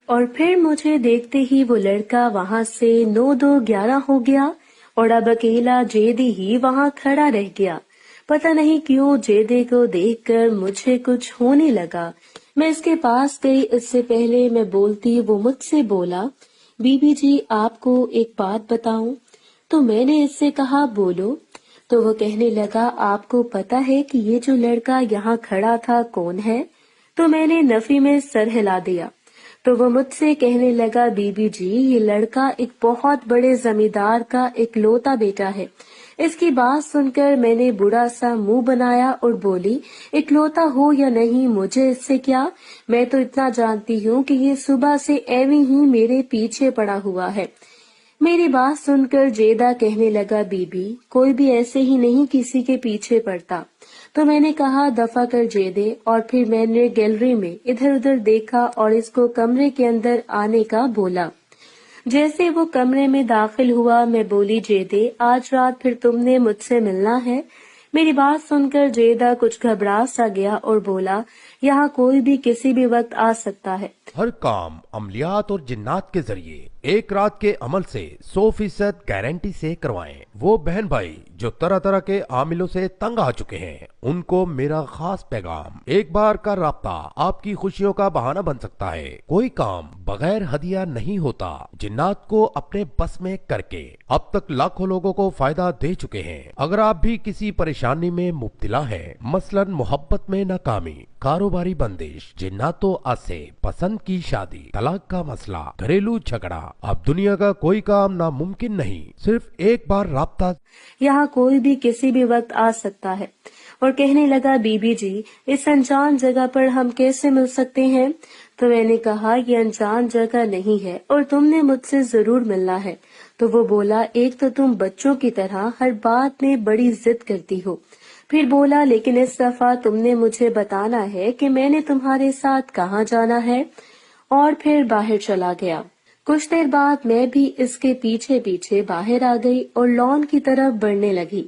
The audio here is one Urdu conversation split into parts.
اور پھر مجھے دیکھتے ہی وہ لڑکا وہاں سے 9 2 11 ہو گیا اور اب اکیلا جیدی ہی وہاں کھڑا رہ گیا۔ پتہ نہیں کیوں جیدے کو دیکھ کر مجھے کچھ ہونے لگا۔ میں اس کے پاس گئی، اس سے پہلے میں بولتی وہ مجھ سے بولا، بی بی جی آپ کو ایک بات بتاؤں؟ تو میں نے اس سے کہا بولو۔ تو وہ کہنے لگا آپ کو پتا ہے کہ یہ جو لڑکا یہاں کھڑا تھا کون ہے؟ تو میں نے نفی میں سر ہلا دیا۔ تو وہ مجھ سے کہنے لگا بی بی جی یہ لڑکا ایک بہت بڑے زمیندار کا اکلوتا بیٹا ہے۔ اس کی بات سن کر میں نے برا سا منہ بنایا اور بولی اکلوتا ہو یا نہیں مجھے اس سے کیا، میں تو اتنا جانتی ہوں کہ یہ صبح سے ایویں ہی میرے پیچھے پڑا ہوا ہے۔ میری بات سن کر جیدہ کہنے لگا بی بی کوئی بھی ایسے ہی نہیں کسی کے پیچھے پڑتا۔ تو میں نے کہا دفع کر جیدے، اور پھر میں نے گیلری میں ادھر ادھر دیکھا اور اس کو کمرے کے اندر آنے کا بولا۔ جیسے وہ کمرے میں داخل ہوا میں بولی جیدے آج رات پھر تم نے مجھ سے ملنا ہے؟ میری بات سن کر جیدہ کچھ گھبرا سا گیا اور بولا یہاں کوئی بھی کسی بھی وقت آ سکتا ہے۔ ہر کام عملیات اور جنات کے ذریعے ایک رات کے عمل سے 100% گارنٹی سے کروائیں۔ وہ بہن بھائی جو طرح طرح کے عاملوں سے تنگ آ چکے ہیں ان کو میرا خاص پیغام، ایک بار کا رابطہ آپ کی خوشیوں کا بہانہ بن سکتا ہے۔ کوئی کام بغیر ہدیہ نہیں ہوتا۔ جنات کو اپنے بس میں کر کے اب تک لاکھوں لوگوں کو فائدہ دے چکے ہیں۔ اگر آپ بھی کسی پریشانی میں مبتلا ہیں، مثلا محبت میں ناکامی، کاروباری بندش، جناتوں سے پسند کی شادی، طلاق کا مسئلہ، گھریلو جھگڑا، اب دنیا کا کوئی کام ناممکن نہیں، صرف ایک بار رابطہ۔ یہاں کوئی بھی کسی بھی وقت آ سکتا ہے۔ اور کہنے لگا بی بی جی اس انجان جگہ پر ہم کیسے مل سکتے ہیں؟ تو میں نے کہا یہ انجان جگہ نہیں ہے اور تم نے مجھ سے ضرور ملنا ہے۔ تو وہ بولا ایک تو تم بچوں کی طرح ہر بات میں بڑی ضد کرتی ہو، پھر بولا لیکن اس دفعہ تم نے مجھے بتانا ہے کہ میں نے تمہارے ساتھ کہاں جانا ہے، اور پھر باہر چلا گیا۔ کچھ دیر بعد میں بھی اس کے پیچھے پیچھے باہر آ گئی اور لان کی طرف بڑھنے لگی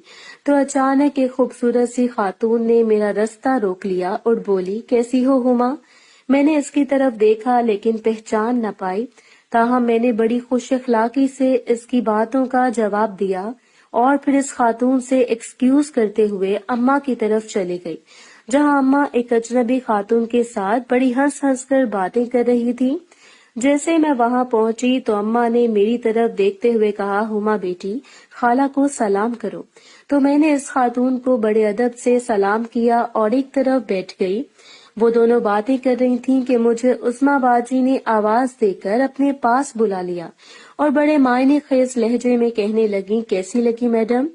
تو اچانک ایک خوبصورت سی خاتون نے میرا رستہ روک لیا اور بولی کیسی ہو ہما؟ میں نے اس کی طرف دیکھا لیکن پہچان نہ پائی، تاہم میں نے بڑی خوش اخلاقی سے اس کی باتوں کا جواب دیا اور پھر اس خاتون سے ایکسکیوز کرتے ہوئے اماں کی طرف چلی گئی، جہاں اماں ایک اجنبی خاتون کے ساتھ بڑی ہنس ہنس کر باتیں کر رہی تھی۔ جیسے میں وہاں پہنچی تو اماں نے میری طرف دیکھتے ہوئے کہا ہما بیٹی خالہ کو سلام کرو۔ تو میں نے اس خاتون کو بڑے ادب سے سلام کیا اور ایک طرف بیٹھ گئی۔ وہ دونوں باتیں کر رہی تھیں کہ مجھے عظمیٰ باجی نے آواز دے کر اپنے پاس بلا لیا اور بڑے معنی خیز لہجے میں کہنے لگی کیسی لگی میڈم؟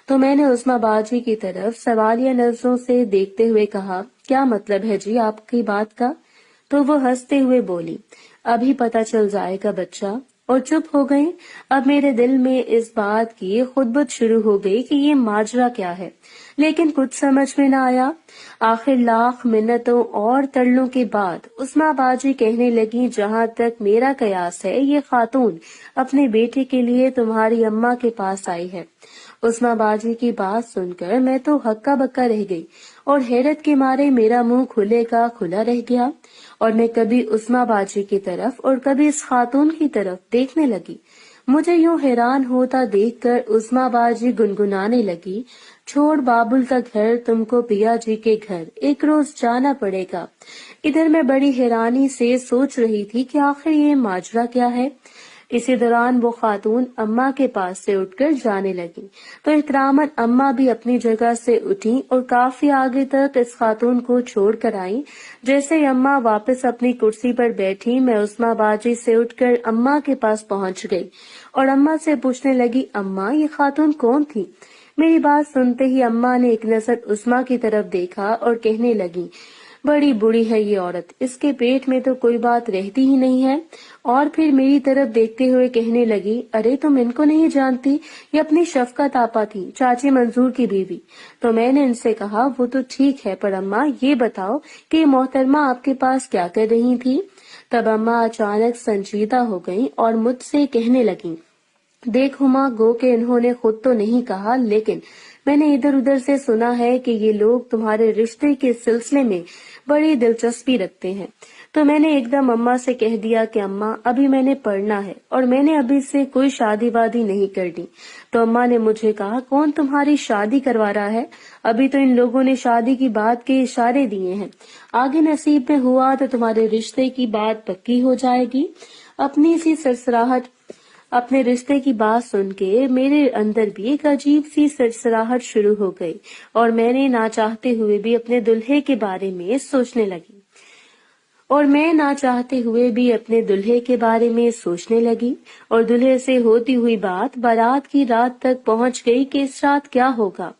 تو میں نے عظمیٰ باجی کی طرف سوالیہ نظروں سے دیکھتے ہوئے کہا کیا مطلب ہے جی آپ کی بات کا؟ تو وہ ہنستے ہوئے بولی ابھی پتہ چل جائے گا بچہ، اور چپ ہو گئی۔ اب میرے دل میں اس بات کی خطبت شروع ہو گئی کہ یہ ماجرا کیا ہے، لیکن کچھ سمجھ میں نہ آیا۔ آخر لاکھ منتوں اور ترلوں کے بعد عظمیٰ باجی کہنے لگی جہاں تک میرا قیاس ہے یہ خاتون اپنے بیٹے کے لیے تمہاری اماں کے پاس آئی ہے۔ عظمیٰ باجی کی بات سن کر میں تو ہکا بکا رہ گئی اور حیرت کے مارے میرا منہ کھلے کا کھلا رہ گیا اور میں کبھی عظمیٰ باجی کی طرف اور کبھی اس خاتون کی طرف دیکھنے لگی۔ مجھے یوں حیران ہوتا دیکھ کر عظمیٰ باجی گنگنانے لگی چھوڑ بابل کا گھر تم کو پیا جی کے گھر ایک روز جانا پڑے گا۔ ادھر میں بڑی حیرانی سے سوچ رہی تھی کہ آخر یہ ماجرا کیا ہے۔ اسی دوران وہ خاتون اماں کے پاس سے اٹھ کر جانے لگی تو احتراماً اماں بھی اپنی جگہ سے اٹھی اور کافی آگے تک اس خاتون کو چھوڑ کر آئیں۔ جیسے ہی اماں واپس اپنی کرسی پر بیٹھی میں عظمیٰ باجی سے اٹھ کر اماں کے پاس پہنچ گئی اور اماں سے پوچھنے لگی اماں یہ خاتون کون تھی؟ میری بات سنتے ہی اماں نے ایک نظر عظمیٰ کی طرف دیکھا اور کہنے لگی بڑی بری ہے یہ عورت، اس کے پیٹ میں تو کوئی بات رہتی ہی نہیں ہے، اور پھر میری طرف دیکھتے ہوئے کہنے لگی ارے تم ان کو نہیں جانتی، یہ اپنی شفقت آپا تھی چاچی منظور کی بیوی۔ تو میں نے ان سے کہا وہ تو ٹھیک ہے پر اماں یہ بتاؤ کہ یہ محترمہ آپ کے پاس کیا کر رہی تھی؟ تب اماں اچانک سنجیدہ ہو گئیں اور مجھ سے کہنے لگیں دیکھ ہما گو کہ انہوں نے خود تو نہیں کہا لیکن میں نے ادھر ادھر سے سنا ہے کہ یہ لوگ تمہارے رشتے کے سلسلے میں بڑی دلچسپی رکھتے ہیں، تو میں نے ایک دم اماں سے کہہ دیا کہ اماں ابھی میں نے پڑھنا ہے اور میں نے ابھی سے کوئی شادی وادی نہیں کرنی۔ تو اماں نے مجھے کہا کون تمہاری شادی کروا رہا ہے؟ ابھی تو ان لوگوں نے شادی کی بات کے اشارے دیے ہیں، آگے نصیب میں ہوا تو تمہارے رشتے کی بات پکی ہو جائے گی۔ اپنی سی سرسراہٹ اپنے رشتے کی بات سن کے میرے اندر بھی ایک عجیب سی سرسراہٹ شروع ہو گئی اور میں نے نہ چاہتے ہوئے بھی اپنے دلہے کے بارے میں سوچنے لگی اور دلہے سے ہوتی ہوئی بات بارات کی رات تک پہنچ گئی کہ اس رات کیا ہوگا۔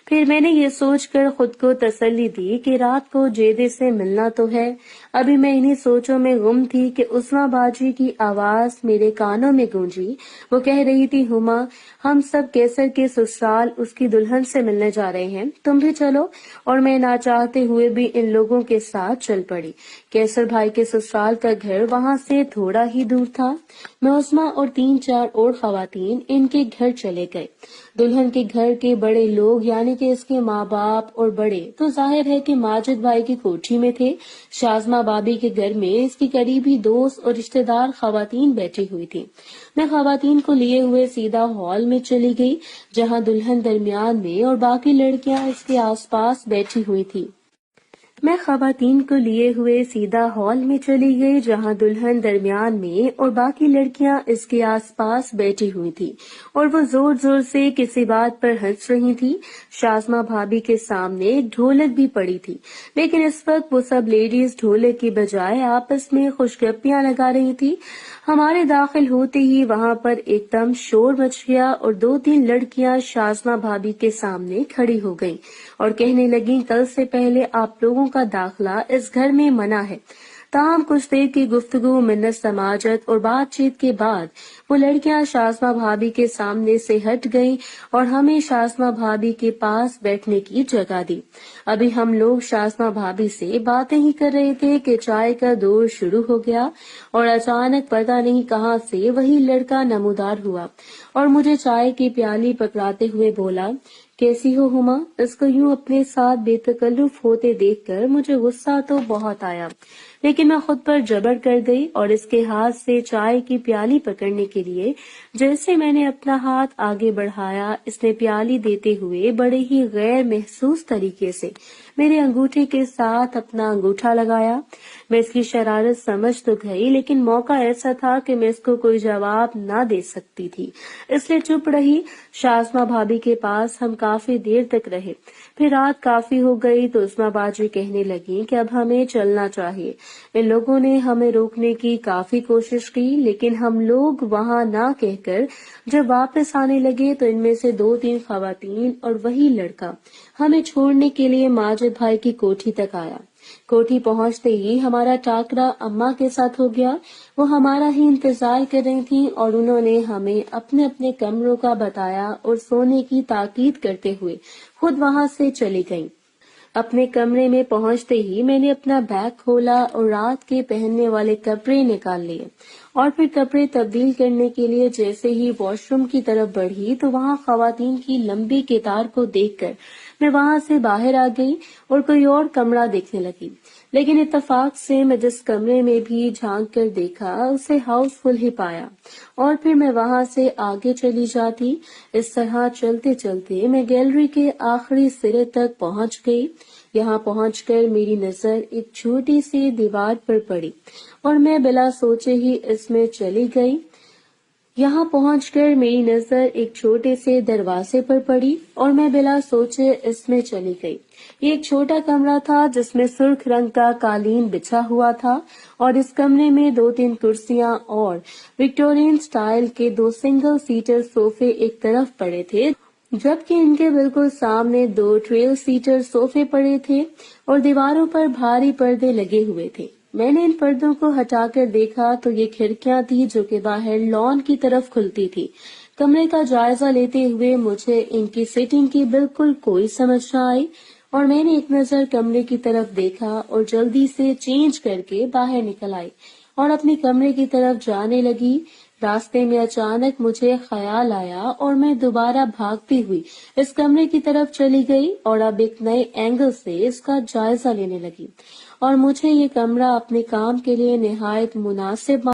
پھر میں نے یہ سوچ کر خود کو تسلی دی کہ رات کو جیدے سے ملنا تو ہے۔ ابھی میں انہی سوچوں میں گم تھی کہ عثما باجی کی آواز میرے کانوں میں گونجی۔ وہ کہہ رہی تھی ہما ہم سب کیسر کے سسرال اس کی دلہن سے ملنے جا رہے ہیں، تم بھی چلو۔ اور میں نہ چاہتے ہوئے بھی ان لوگوں کے ساتھ چل پڑی۔ کیسر بھائی کے سسرال کا گھر وہاں سے تھوڑا ہی دور تھا۔ میں عثما اور 3-4 اور خواتین ان کے گھر چلے گئے۔ دلہن کے گھر کے بڑے لوگ یعنی کہ اس کے ماں باپ اور بڑے تو ظاہر ہے کہ ماجد بھائی کی کوٹھی میں تھے۔ شازمہ بابی کے گھر میں اس کی قریبی دوست اور رشتہ دار خواتین بیٹھی ہوئی تھی۔ میں خواتین کو لیے ہوئے سیدھا ہال میں چلی گئی جہاں دلہن درمیان میں اور باقی لڑکیاں اس کے آس پاس بیٹھی ہوئی تھی۔ اور وہ زور زور سے کسی بات پر ہنس رہی تھی۔ شازمہ بھابی کے سامنے ایک ڈھولک بھی پڑی تھی، لیکن اس وقت وہ سب لیڈیز ڈھولک کی بجائے آپس میں خوشگپیاں لگا رہی تھی۔ ہمارے داخل ہوتے ہی وہاں پر ایک دم شور مچ گیا اور 2-3 لڑکیاں شازمہ بھابی کے سامنے کھڑی ہو گئیں اور کہنے لگیں کل سے پہلے آپ لوگوں کا داخلہ اس گھر میں منع ہے۔ تاہم کچھ دیر کی گفتگو، منت سماجت اور بات چیت کے بعد وہ لڑکیاں شازمہ بھابی کے سامنے سے ہٹ گئیں اور ہمیں شازمہ بھابی کے پاس بیٹھنے کی جگہ دی۔ ابھی ہم لوگ شازمہ بھابی سے باتیں ہی کر رہے تھے کہ چائے کا دور شروع ہو گیا اور اچانک پتہ نہیں کہاں سے وہی لڑکا نمودار ہوا اور مجھے چائے کی پیالی پکڑاتے ہوئے بولا کیسی ہو ہما؟ اس کو یوں اپنے ساتھ بے تکلف ہوتے دیکھ کر مجھے غصہ تو بہت آیا، لیکن میں خود پر جبر کر گئی اور اس کے ہاتھ سے چائے کی پیالی پکڑنے کے لیے جیسے میں نے اپنا ہاتھ آگے بڑھایا، اس نے پیالی دیتے ہوئے بڑے ہی غیر محسوس طریقے سے میرے انگوٹھے کے ساتھ اپنا انگوٹھا لگایا۔ میں اس کی شرارت سمجھ تو گئی، لیکن موقع ایسا تھا کہ میں اس کو کوئی جواب نہ دے سکتی تھی، اس لیے چپ رہی۔ شازمہ بھابی کے پاس ہم کافی دیر تک رہے، پھر رات کافی ہو گئی تو عثما باجی کہنے لگی کہ اب ہمیں چلنا چاہیے۔ ان لوگوں نے ہمیں روکنے کی کافی کوشش کی، لیکن ہم لوگ وہاں نہ کہہ کر جب واپس آنے لگے تو ان میں سے 2-3 خواتین اور وہی لڑکا ہمیں چھوڑنے کے لیے ماجد بھائی کی کوٹھی تک آیا۔ کوٹھی پہنچتے ہی ہمارا ٹاکرا اماں کے ساتھ ہو گیا۔ وہ ہمارا ہی انتظار کر رہی تھیں اور انہوں نے ہمیں اپنے اپنے کمروں کا بتایا اور سونے کی تاکید کرتے ہوئے خود وہاں سے چلی گئیں۔ اپنے کمرے میں پہنچتے ہی میں نے اپنا بیگ کھولا اور رات کے پہننے والے کپڑے نکال لیے اور پھر کپڑے تبدیل کرنے کے لیے جیسے ہی واش روم کی طرف بڑھی تو وہاں خواتین کی لمبی قطار کو دیکھ کر میں وہاں سے باہر آ گئی اور کوئی اور کمرہ دیکھنے لگی، لیکن اتفاق سے میں جس کمرے میں بھی جھانک کر دیکھا اسے ہاؤس فل ہی پایا اور پھر میں وہاں سے آگے چلی جاتی۔ اس طرح چلتے چلتے میں گیلری کے آخری سرے تک پہنچ گئی۔ یہاں پہنچ کر میری نظر ایک چھوٹی سی دیوار پر پڑی اور میں بلا سوچے ہی اس میں چلی گئی۔ یہاں پہنچ کر میری نظر ایک چھوٹے سے دروازے پر پڑی اور میں بلا سوچے اس میں چلی گئی۔ یہ ایک چھوٹا کمرہ تھا جس میں سرخ رنگ کا قالین بچھا ہوا تھا اور اس کمرے میں 2-3 کرسیاں اور وکٹورین سٹائل کے 2 سنگل سیٹر صوفے ایک طرف پڑے تھے، جبکہ ان کے بالکل سامنے 2 ٹریل سیٹر صوفے پڑے تھے اور دیواروں پر بھاری پردے لگے ہوئے تھے۔ میں نے ان پردوں کو ہٹا کر دیکھا تو یہ کھڑکیاں تھی جو کہ باہر لان کی طرف کھلتی تھی۔ کمرے کا جائزہ لیتے ہوئے مجھے ان کی سیٹنگ کی بالکل کوئی سمجھ نہ آئی اور میں نے ایک نظر کمرے کی طرف دیکھا اور جلدی سے چینج کر کے باہر نکل آئی اور اپنے کمرے کی طرف جانے لگی۔ راستے میں اچانک مجھے خیال آیا اور میں دوبارہ بھاگتی ہوئی اس کمرے کی طرف چلی گئی اور اب ایک نئے اینگل سے اس کا جائزہ لینے لگی، اور مجھے یہ کمرہ اپنے کام کے لیے نہایت مناسب